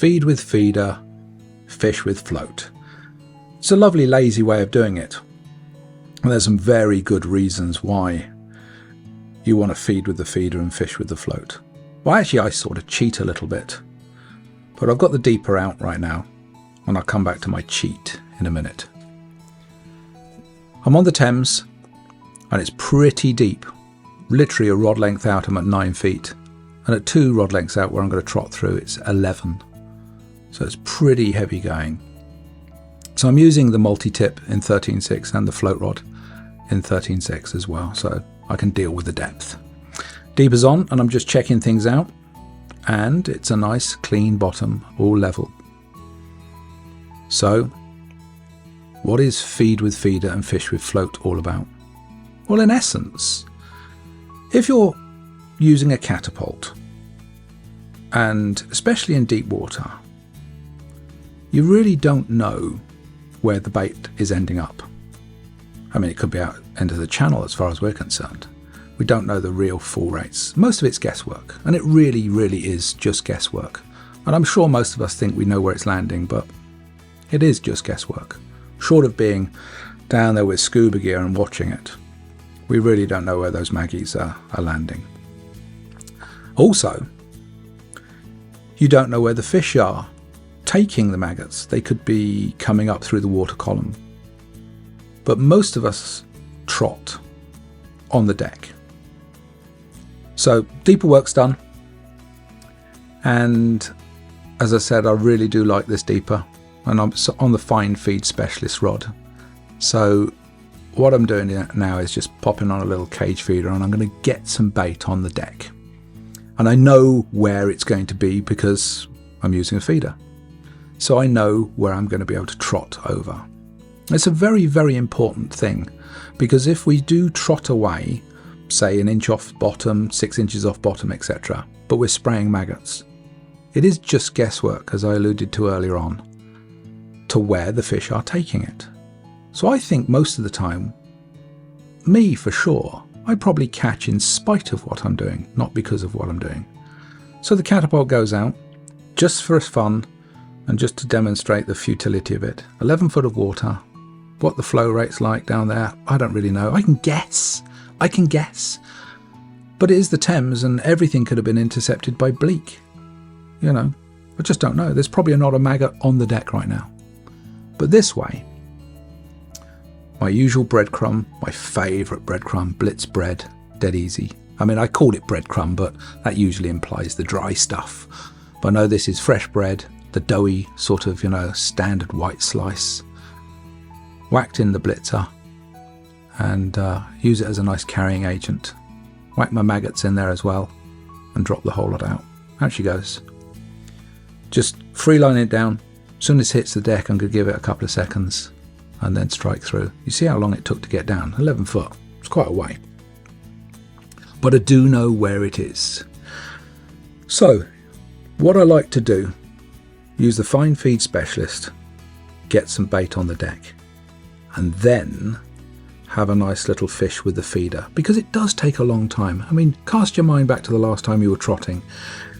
feed with feeder, fish with float. It's a lovely lazy way of doing it. And there's some very good reasons why you want to feed with the feeder and fish with the float. Well, actually I sort of cheat a little bit, but I've got the deeper out right now and I'll come back to my cheat in a minute. I'm on the Thames and it's pretty deep, literally a rod length out I'm at 9 feet, and at 2 rod lengths out where I'm going to trot through it's 11, so it's pretty heavy going. So I'm using the multi-tip in 13.6 and the float rod in 13.6 as well, so I can deal with the depth. Deeper's on and I'm just checking things out, and it's a nice clean bottom, all level. So what is feed with feeder and fish with float all about? Well, in essence, if you're using a catapult, and especially in deep water, you really don't know where the bait is ending up. I mean, it could be out into the channel as far as we're concerned. We don't know the real fall rates. Most of it's guesswork, and it really, really is just guesswork. And I'm sure most of us think we know where it's landing, but it is just guesswork. Short of being down there with scuba gear and watching it, we really don't know where those maggies are landing. Also, you don't know where the fish are taking the maggots. They could be coming up through the water column. But most of us trot on the deck. So deeper work's done. And as I said, I really do like this deeper. And I'm on the fine feed specialist rod. So what I'm doing now is just popping on a little cage feeder and I'm going to get some bait on the deck. And I know where it's going to be because I'm using a feeder. So I know where I'm going to be able to trot over. It's a very, very important thing, because if we do trot away, say an inch off bottom, 6 inches off bottom, etc., but we're spraying maggots, it is just guesswork, as I alluded to earlier on, to where the fish are taking it. So I think most of the time, me for sure, I probably catch in spite of what I'm doing, not because of what I'm doing. So the catapult goes out, just for fun, and just to demonstrate the futility of it. 11 foot of water. What the flow rate's like down there, I don't really know. I can guess. But it is the Thames and everything could have been intercepted by bleak. You know, I just don't know. There's probably not a maggot on the deck right now. But this way, my usual breadcrumb, my favourite breadcrumb, Blitz bread, dead easy. I mean, I call it breadcrumb, but that usually implies the dry stuff. But I know this is fresh bread, the doughy sort of, standard white slice. Whacked in the blitzer and use it as a nice carrying agent. Whack my maggots in there as well and drop the whole lot out. Out she goes. Just free line it down. As soon as it hits the deck, I'm going to give it a couple of seconds and then strike through. You see how long it took to get down? 11 foot. It's quite a way. But I do know where it is. So, what I like to do, use the fine feed specialist, get some bait on the deck, and then have a nice little fish with the feeder, because it does take a long time. I mean, cast your mind back to the last time you were trotting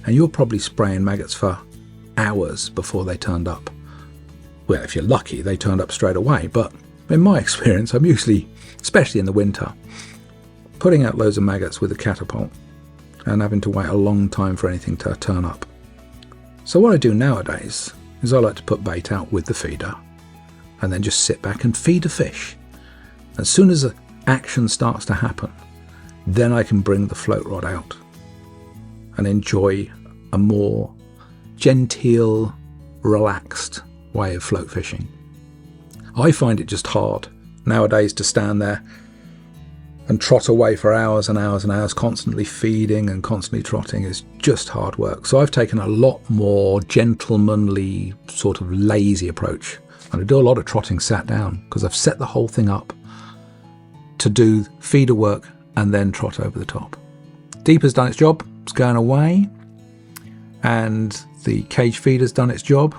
and you're probably spraying maggots for hours before they turned up. Well, if you're lucky, they turned up straight away, but in my experience, I'm usually, especially in the winter, putting out loads of maggots with a catapult and having to wait a long time for anything to turn up. So what I do nowadays is I like to put bait out with the feeder and then just sit back and feed a fish. As soon as the action starts to happen, then I can bring the float rod out and enjoy a more genteel, relaxed way of float fishing. I find it just hard nowadays to stand there and trot away for hours and hours and hours, constantly feeding and constantly trotting is just hard work. So I've taken a lot more gentlemanly, sort of lazy approach. And I do a lot of trotting sat down because I've set the whole thing up to do feeder work and then trot over the top. Deeper's done its job, it's going away, and the cage feeder's done its job,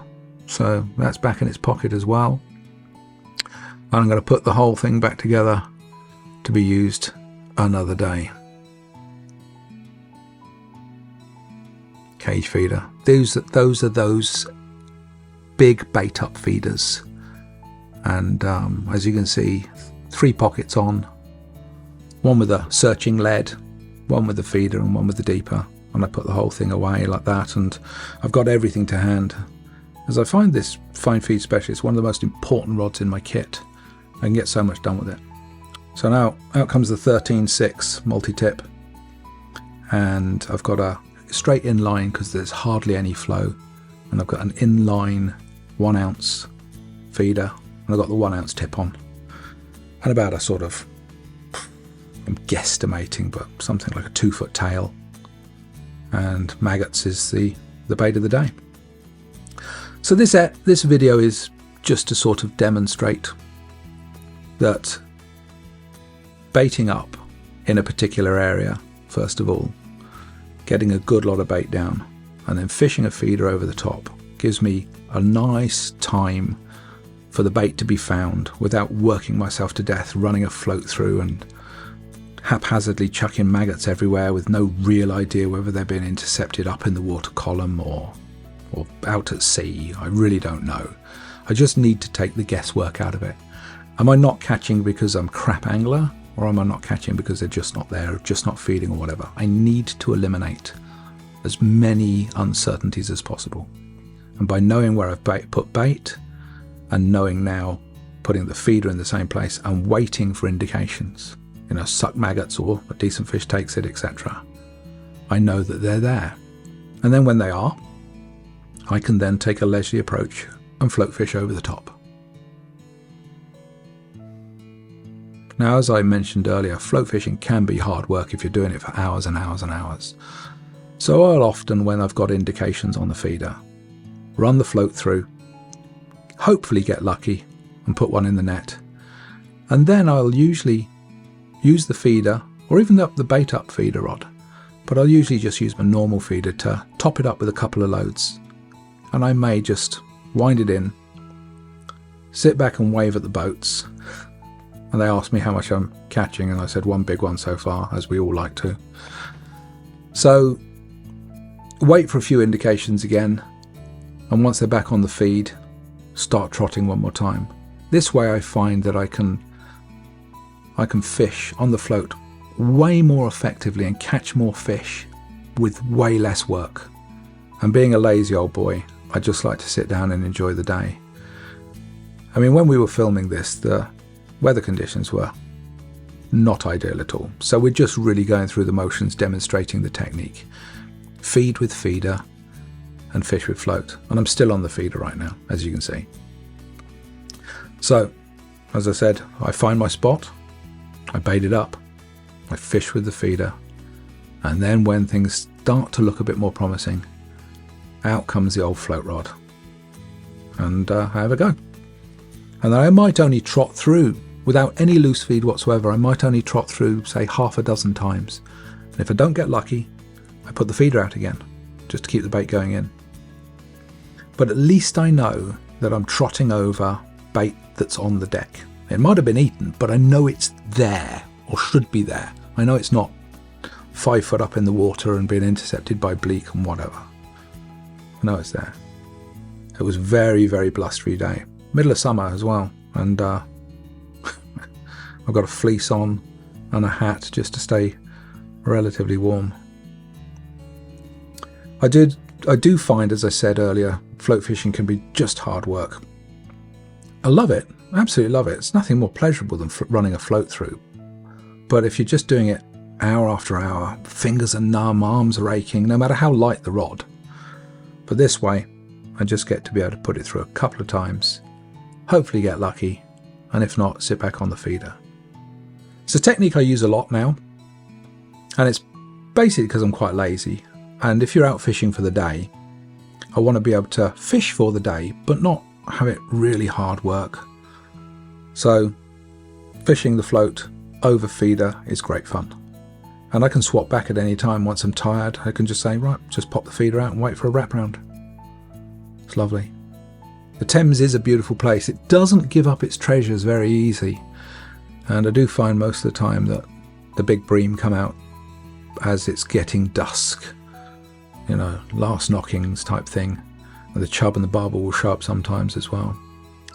so that's back in its pocket as well. And I'm going to put the whole thing back together to be used another day. cage feeder. Those are those big bait up feeders, and as you can see, 3 pockets on, one with a searching lead, one with the feeder and one with the deeper, and I put the whole thing away like that, and I've got everything to hand, as I find this fine feed specialist one of the most important rods in my kit. I can get so much done with it. So now out comes the 13.6 multi-tip, and I've got a straight inline because there's hardly any flow, and I've got an inline 1 ounce feeder, and I've got the 1 ounce tip on, and about a sort of, I'm guesstimating, but something like a 2-foot tail, and maggots is the bait of the day. So this video is just to sort of demonstrate that baiting up in a particular area, first of all, getting a good lot of bait down, and then fishing a feeder over the top gives me a nice time for the bait to be found without working myself to death, running a float through and haphazardly chucking maggots everywhere with no real idea whether they're being intercepted up in the water column or out at sea. I really don't know. I just need to take the guesswork out of it. Am I not catching because I'm crap angler, or am I not catching because they're just not there, just not feeding or whatever? I need to eliminate as many uncertainties as possible. And by knowing where I've put bait, and knowing now putting the feeder in the same place and waiting for indications, suck maggots or a decent fish takes it, etc., I know that they're there. And then when they are, I can then take a leisurely approach and float fish over the top. Now, as I mentioned earlier, float fishing can be hard work if you're doing it for hours and hours and hours. So I'll often, when I've got indications on the feeder, run the float through, hopefully get lucky and put one in the net. And then I'll usually use the feeder, or even the bait up feeder rod, but I'll usually just use my normal feeder to top it up with a couple of loads. And I may just wind it in, sit back and wave at the boats. And they asked me how much I'm catching, and I said 1 big one so far, as we all like to. So wait for a few indications again, and once they're back on the feed, start trotting one more time. This way I find that I can fish on the float way more effectively and catch more fish with way less work. And being a lazy old boy, I just like to sit down and enjoy the day. I mean, when we were filming this, the weather conditions were not ideal at all. So we're just really going through the motions, demonstrating the technique. Feed with feeder and fish with float. And I'm still on the feeder right now, as you can see. So, as I said, I find my spot, I bait it up, I fish with the feeder, and then when things start to look a bit more promising, out comes the old float rod, and I have a go. And then I might only trot through, without any loose feed whatsoever, I might only trot through, say, half a dozen times. And if I don't get lucky, I put the feeder out again, just to keep the bait going in. But at least I know that I'm trotting over bait that's on the deck. It might have been eaten, but I know it's there, or should be there. I know it's not 5 foot up in the water and being intercepted by bleak and whatever. I know it's there. It was a very, very blustery day. Middle of summer as well, and I've got a fleece on and a hat just to stay relatively warm. I do find, as I said earlier, float fishing can be just hard work. I love it, absolutely love it. It's nothing more pleasurable than running a float through. But if you're just doing it hour after hour, fingers are numb, arms are aching, no matter how light the rod. But this way, I just get to be able to put it through a couple of times, hopefully get lucky, and if not, sit back on the feeder. It's a technique I use a lot now, and it's basically because I'm quite lazy. And if you're out fishing for the day, I want to be able to fish for the day, but not have it really hard work. So fishing the float over feeder is great fun. And I can swap back at any time. Once I'm tired, I can just say, right, just pop the feeder out and wait for a wraparound. It's lovely. The Thames is a beautiful place. It doesn't give up its treasures very easy. And I do find most of the time that the big bream come out as it's getting dusk. you know, last knockings type thing. And the chub and the barbel will show up sometimes as well.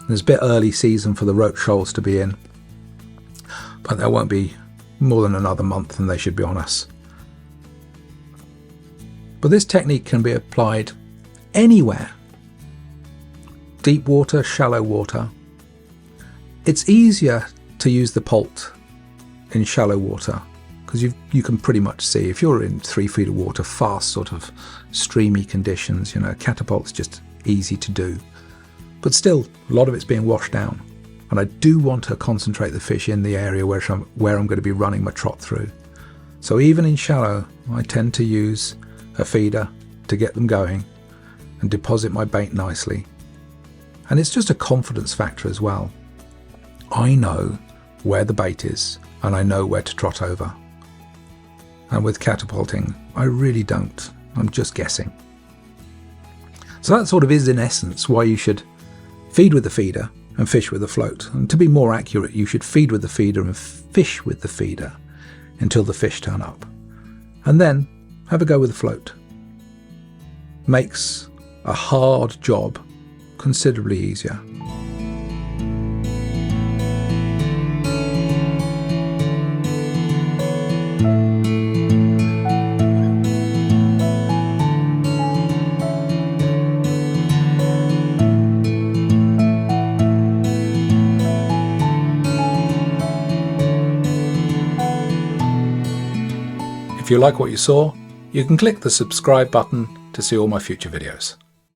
There's a bit early season for the roach shoals to be in, but there won't be more than another month and they should be on us. But this technique can be applied anywhere. Deep water, shallow water. It's easier to use the polt in shallow water because you can pretty much see if you're in 3 feet of water, fast sort of streamy conditions, you know, catapult's just easy to do. But still, a lot of it's being washed down. And I do want to concentrate the fish in the area where I'm going to be running my trot through. So even in shallow, I tend to use a feeder to get them going and deposit my bait nicely. And it's just a confidence factor as well. I know where the bait is and I know where to trot over. And with catapulting, I really don't. I'm just guessing. So that sort of is in essence why you should feed with the feeder and fish with the float. And to be more accurate, you should feed with the feeder and fish with the feeder until the fish turn up. And then have a go with the float. Makes a hard job considerably easier. If you like what you saw, you can click the subscribe button to see all my future videos.